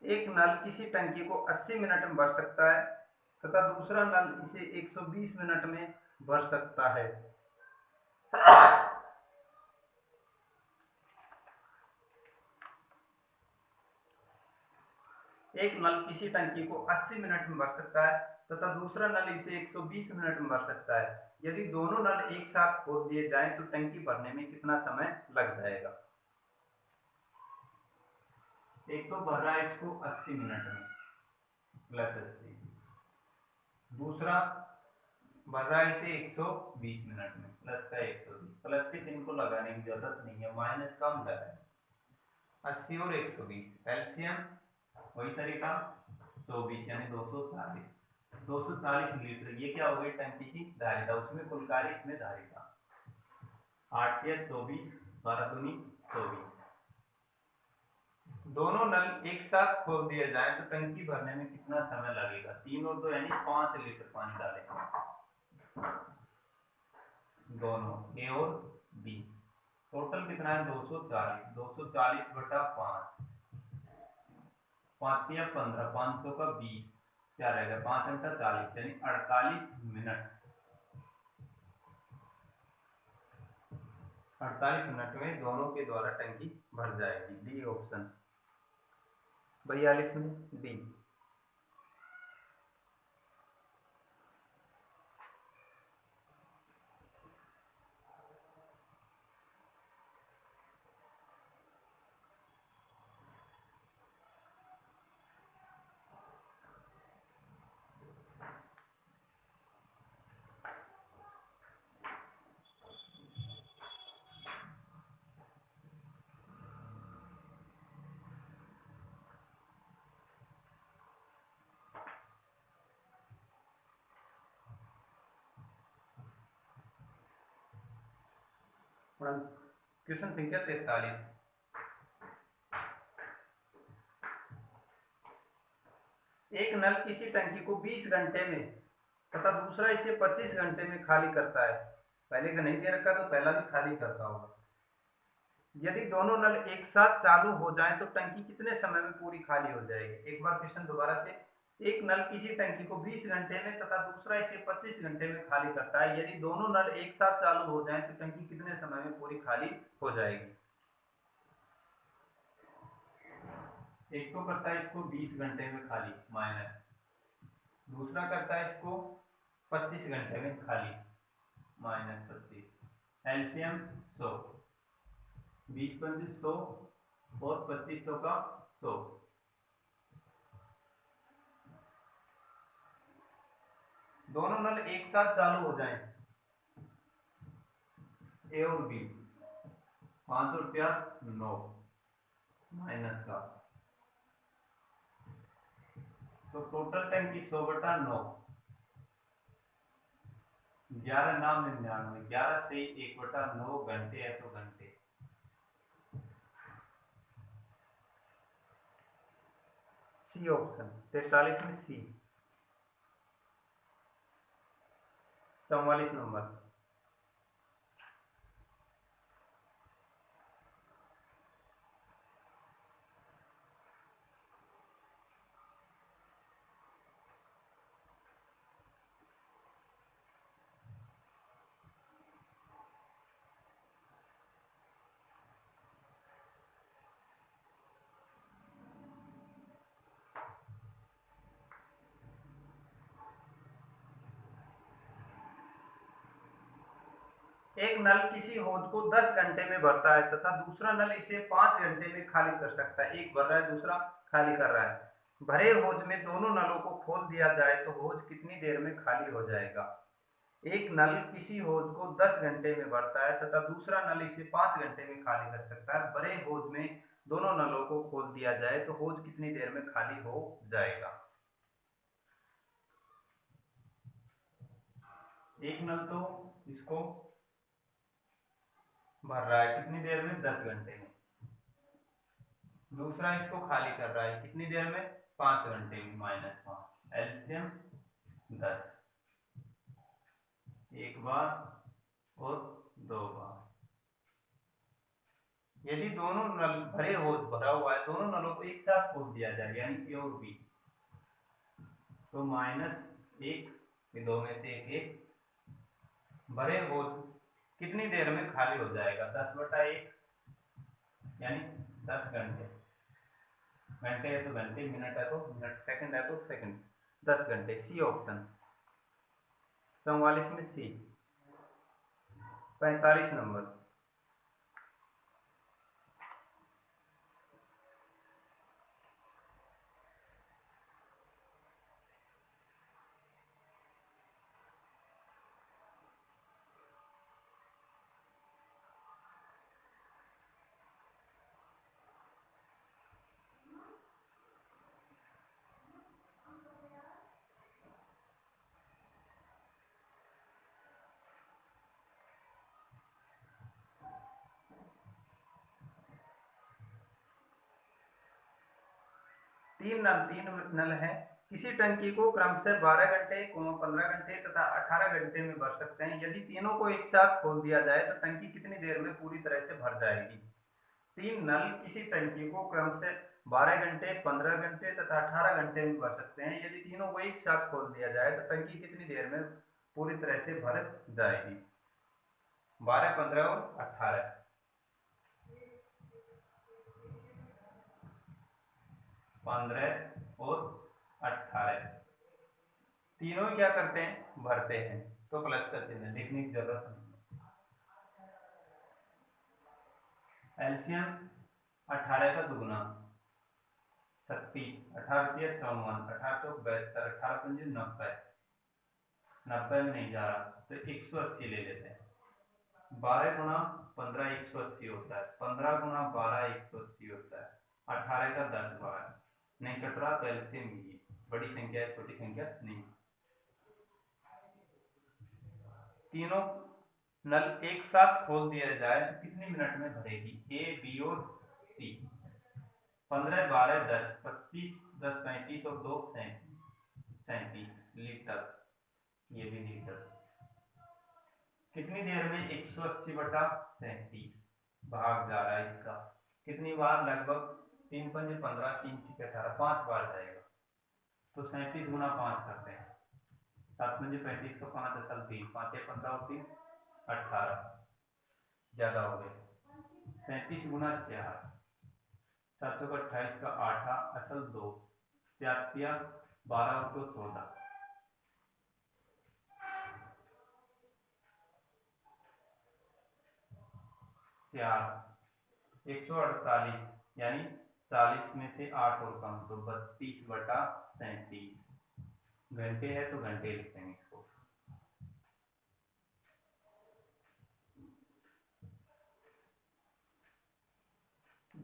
एक नल किसी टंकी को 80 मिनट में भर सकता है तथा दूसरा नल इसे 120 मिनट में भर सकता है। एक नल किसी टंकी को 80 मिनट में भर सकता है तथा दूसरा नल इसे 120 मिनट में भर सकता है। यदि दोनों नल एक साथ खोल दिए जाएं तो टंकी भरने में कितना समय लग जाएगा? एक तो भर रहा है इसको 80 मिनट में प्लस 80, दूसरा भर रहा है इसे 120 मिनट में प्लस का 120। प्लस के चिन्ह को लगाने की जरूरत नहीं है, माइनस का हम लगाएं। 80 और 120 एलसीएम वही तरीका 24 यानी 240। 240 लीटर, ये क्या हो गई? टंकी की धारिता, उसमें कुल कार्य, इसमें धारिता। 8 या 24, 12 दूनी 24। दोनों नल एक साथ खोल दिए जाए तो टंकी भरने में कितना समय लगेगा? 3 और 2 यानी 5 लीटर पानी डालेंगे दोनों ए और बी। टोटल कितना है? 240। 240 बटा 5, 5 या 15, 500 का 20, क्या रहेगा? 5 घंटा 40 यानी 48 मिनट। 48 मिनट में दोनों के द्वारा टंकी भर जाएगी। D option. 42 में डी। क्वेश्चन संख्या 43, एक नल किसी टंकी को 20 घंटे में तथा दूसरा इसे 25 घंटे में खाली करता है। पहले का नहीं दे रखा तो पहला भी खाली करता होगा। यदि दोनों नल एक साथ चालू हो जाएं तो टंकी कितने समय में पूरी खाली हो जाएगी? एक बार क्वेश्चन दोबारा से, एक नल किसी टंकी को 20 घंटे में तथा दूसरा इसे 25 घंटे में खाली करता है। यदि दोनों नल एक साथ चालू हो जाएं तो टंकी कितने समय में पूरी खाली हो जाएगी? एक तो करता है इसको 20 घंटे में खाली माइनस, दूसरा करता है इसको 25 घंटे में खाली माइनस 25। एलसीएम 100, 20 25 100 और 25 100 का 100। दोनों नल एक साथ चालू हो जाएं, ए और बी, 500 रुपया 9 माइनस का, तो टोटल टंकी 100/9, 11×9 99, 11 से 1/9 घंटे है तो घंटे। सी ऑप्शन 43 में सी। 44 नंबर। एक नल किसी हौज को 10 घंटे में भरता है तथा दूसरा नल इसे 5 घंटे में खाली कर सकता है। एक भर रहा है, दूसरा खाली कर रहा है। भरे हौज में दोनों नलों को खोल दिया जाए तो हौज कितनी देर में खाली हो जाएगा? एक नल किसी हौज को 10 घंटे में भरता है तथा दूसरा नल इसे 5 घंटे में खाली कर सकता है। भरे हौज में दोनों नलों को खोल दिया जाए तो हौज कितनी देर में खाली हो जाएगा? एक नल तो इसको भर रहा है कितनी देर में? 10 घंटे में। दूसरा इसको खाली कर रहा है कितनी देर में? 5 घंटे में, -5। एलसीएम 10, एक बार और 2 बार। यदि दोनों नल भरे हो, भरा हुआ है, दोनों नलों को एक साथ खोल दिया जाए यानी ए और बी, तो -1, 2 में से 1, भरे हो कितनी देर में खाली हो जाएगा? 10/1 यानी 10 घंटे। घंटे है तो घंटे, मिनट है तो मिनट, सेकंड है तो सेकंड, 10 घंटे। सी ऑप्शन 44 में सी। 45 नंबर। तीन नल हैं। किसी टंकी को क्रमशः 12 घंटे, 15 घंटे तथा 18 घंटे में भर सकते हैं। यदि तीनों को एक साथ खोल दिया जाए तो टंकी कितनी देर में पूरी तरह से भर जाएगी? तीन नल किसी टंकी को क्रमशः 12 घंटे, 15 घंटे तथा 18 घंटे में भर सकते हैं। यदि तीनों को एक साथ खोल दिया जाए तो टंकी कितनी देर में पूरी तरह से भर जाएगी? 12, 15 और 18। 15 और 18 तीनों क्या करते हैं? भरते हैं, तो प्लस का चिन्ह लिखने की जरूरत नहीं। एलसीएम 18 का दुगुना 36, 18 54, 18 चौक 72, 18 पंजे 90, 90 में नहीं जा रहा तो 180 ले लेते हैं। 12 गुणा 15 180 होता है, 15 गुणा 12 180 होता है, 18 का 10 बार नहीं कट रहा तो एलसीएम ये बड़ी संख्या है, छोटी संख्या नहीं। तीनों नल एक साथ खोल दिया जाए तो कितनी मिनट में भरेगी? ए, बी और सी। 15, 12, 10, 25, 10, 35 और 2 37 लीटर। ये भी लीटर। कितनी देर में 180/37 भाग जा रहा है इसका? कितनी बार? लगभग 3 पंजे 15, 3 छक्के 18, 5 बार जाएगा। तो 37 गुना 5 करते हैं। 7 पंजे 35 का 5 असल 3, 5 15 और 3 18, ज्यादा हो गए। 37 गुना 4, 7 का 28 का 8 असल 2, 4 12 और 2 14, 4 148 यानी 40 में से 8 और कम तो 32/37। घंटे है तो घंटे लिखेंगे इसको।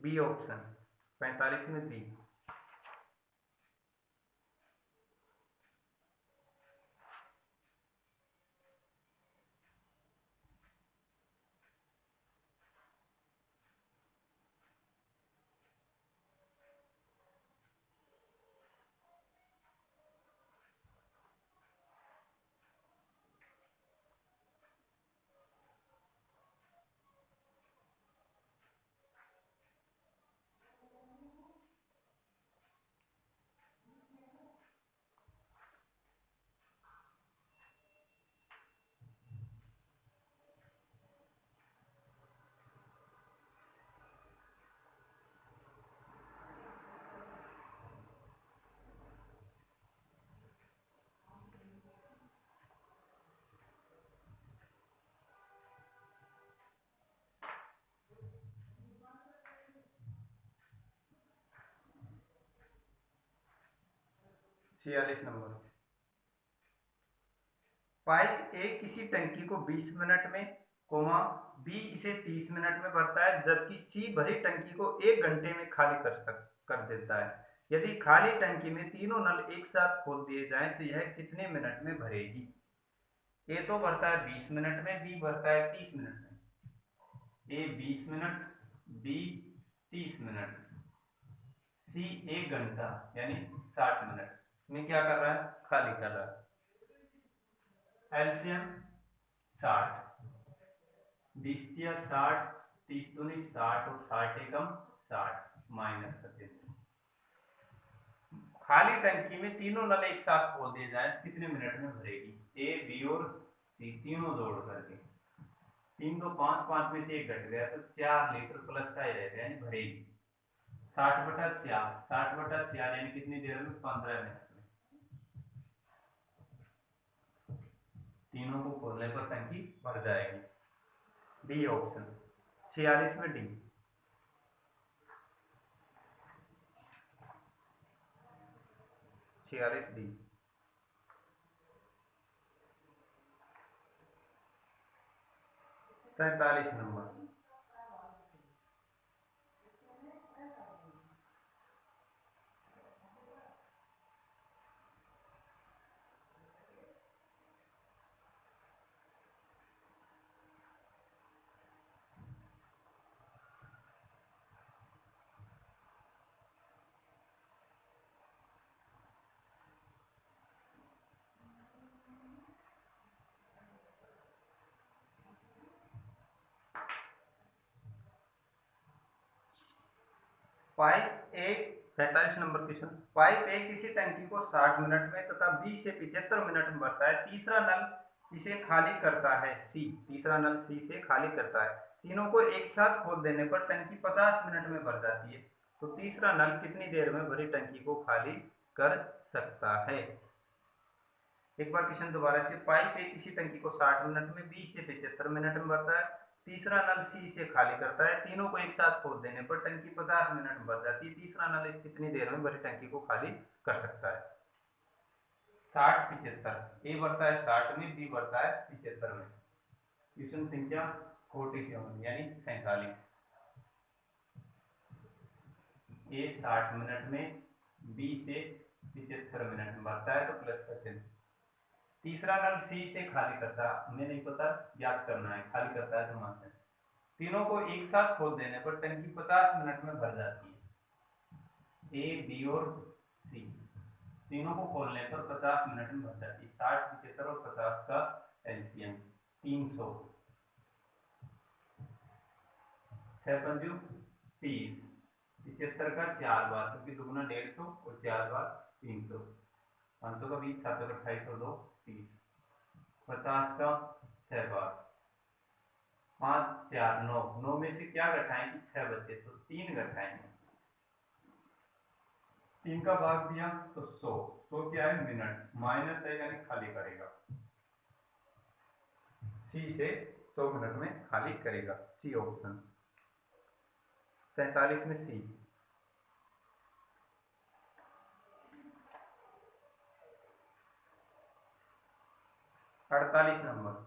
बी ऑप्शन 45 में बी। 46 नंबर। पाइप ए किसी टंकी को 20 मिनट में, कोमा बी इसे 30 मिनट में भरता है, जबकि सी भरी टंकी को 1 घंटे में खाली कर देता है। यदि खाली टंकी में तीनों नल एक साथ खोल दिए जाएं तो यह कितने मिनट में भरेगी? ए तो भरता है 20 मिनट में, बी भरता है 30 मिनट में। ए 20 मिनट, बी 30 मिनट, सी 1 घंटा यानी 60 मिनट में क्या कर रहा है? खाली कर रहा है। एलसीएम 60, 20 दिया 60, 30 दूनी 60 और 60 एकम 60 माइनस 37। खाली टंकी में तीनों नल एक साथ खोल दिए जाए कितने मिनट में भरेगी? ए, बी और सी तीनों जोड़ करके 3 तो 5, 5 में से 1 घट गया तो 4 लीटर प्लस का ही रहेगा यानी भरेगी। 60/4, 60/4 यानी कितनी देर में? 15 मिनट में। तीनों को खोलने पर टंकी भर जाएगी। डी ऑप्शन 46 में डी। 46 डी। 47 नंबर। पाइप ए 45 नंबर क्वेश्चन। पाइप ए किसी टंकी को 60 मिनट में तथा बी से 75 मिनट में भरता है। तीसरा नल इसे खाली करता है, सी तीसरा नल सी से खाली करता है। तीनों को एक साथ खोल देने पर टंकी 50 मिनट में भर जाती है। तो तीसरा नल कितनी देर में भरी टंकी को खाली कर सकता है? एक बार क्वेश्चन दोबारा से। पाइप ए किसी टंकी को 60 मिनट में, बी से 75 मिनट में भरता है। तीसरा नल सी से खाली करता है। तीनों को एक साथ खोल देने पर टंकी 50 मिनट में भर जाती है। तीसरा नल कितनी देर में भरी टंकी को खाली कर सकता है? 60, 75। ए भरता है 60 में, बी भरता है 75 में। क्वेश्चन संख्या 47 यानी 47। ए 60 मिनट में, बी से 75 मिनट में भरता है तो प्लस करते हैं। तीसरा नल सी से खाली करता है, हमें नहीं पता, याद करना है। खाली करता है तो मानते हैं। तीनों को एक साथ खोल देने पर टंकी 50 मिनट में भर जाती है। ए, बी और सी तीनों को खोलने पर 50 मिनट में भर जाती है। 60, 75 और 50 का एलसीएम 300। 6 पंजू 30, 75 का 4 बार क्योंकि दुगुना 150 और 4 बार 300। 500 का 20, 7 का 28 और 2 30। 50 का 6 बार, 5, 4, 9। 9 में से क्या घटाएंगे? 6 बचे तो 3 घटाएंगे। 3 का भाग दिया तो 100। 100 क्या है? मिनट। माइनस है यानी खाली करेगा। सी से 100 मिनट में खाली करेगा। सी ऑप्शन 47 में सी। 48 नंबर।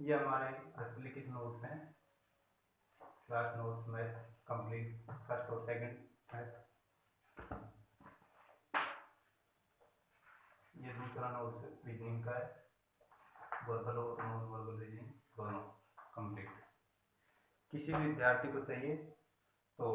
ये हमारे हस्तलिखित नोट्स हैं, class notes math complete first और सेकंड मैथ। ये दूसरा नोट्स रीजनिंग का है, वर्बल और नॉन वर्बल रीजनिंग दोनों कंप्लीट। किसी भी विद्यार्थी को चाहिए तो